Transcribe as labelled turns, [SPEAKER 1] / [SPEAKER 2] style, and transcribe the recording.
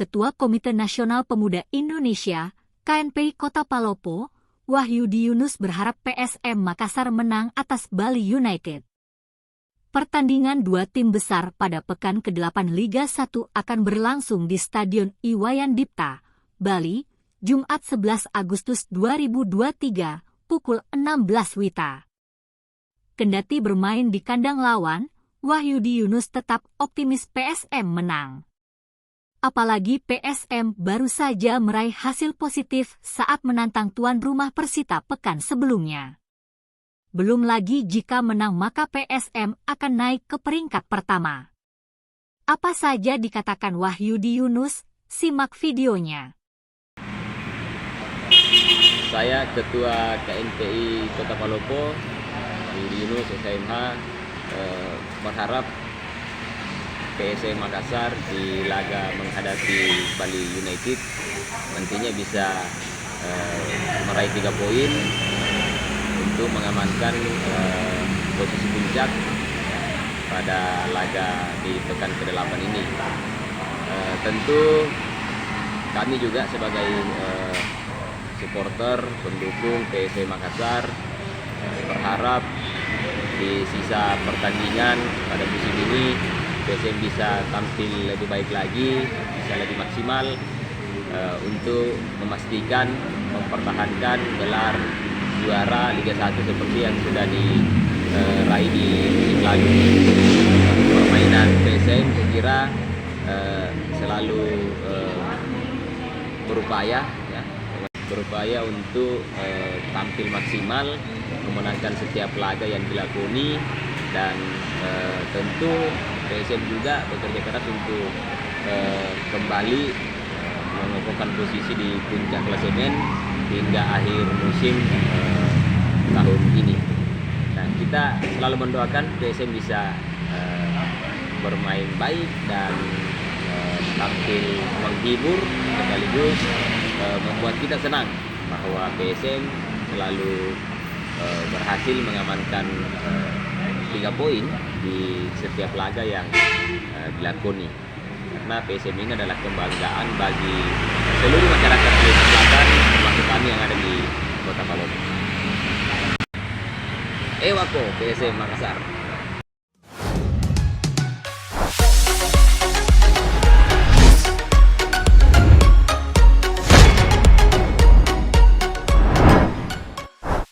[SPEAKER 1] Ketua Komite Nasional Pemuda Indonesia, KNPI Kota Palopo, Wahyudi Yunus berharap PSM Makassar menang atas Bali United. Pertandingan dua tim besar pada pekan ke-8 Liga 1 akan berlangsung di Stadion Iwayan Dipta, Bali, Jumat 11 Agustus 2023, pukul 16 WITA. Kendati bermain di kandang lawan, Wahyudi Yunus tetap optimis PSM menang. Apalagi PSM baru saja meraih hasil positif saat menantang tuan rumah Persita pekan sebelumnya. Belum lagi jika menang maka PSM akan naik ke peringkat pertama. Apa saja dikatakan Wahyudi Yunus? Simak videonya.
[SPEAKER 2] Saya Ketua KNPI Kota Palopo, Wahyudi Yunus, SMH, berharap PSM Makassar di laga menghadapi Bali United nantinya bisa meraih 3 poin untuk mengamankan posisi puncak pada laga di pekan ke-8 ini. Tentu kami juga sebagai supporter pendukung PSM Makassar berharap di sisa pertandingan pada musim ini PSM bisa tampil lebih baik lagi, bisa lebih maksimal untuk memastikan mempertahankan gelar juara Liga 1 seperti yang sudah diraih di musim lalu. Permainan PSM saya kira selalu berupaya untuk tampil maksimal, memenangkan setiap laga yang dilakoni, dan tentu PSM juga bekerja keras untuk kembali mengokohkan posisi di puncak klasemen hingga akhir musim tahun ini. Nah, kita selalu mendoakan PSM bisa bermain baik dan tampil menghibur sekaligus membuat kita senang bahwa PSM selalu berhasil mengamankan 3 poin di setiap laga yang dilakoni. Karena PSM ini adalah kebanggaan bagi seluruh masyarakat Sulawesi Selatan, termasuk kami yang ada di Kota Palopo. Ewako PSM Makassar.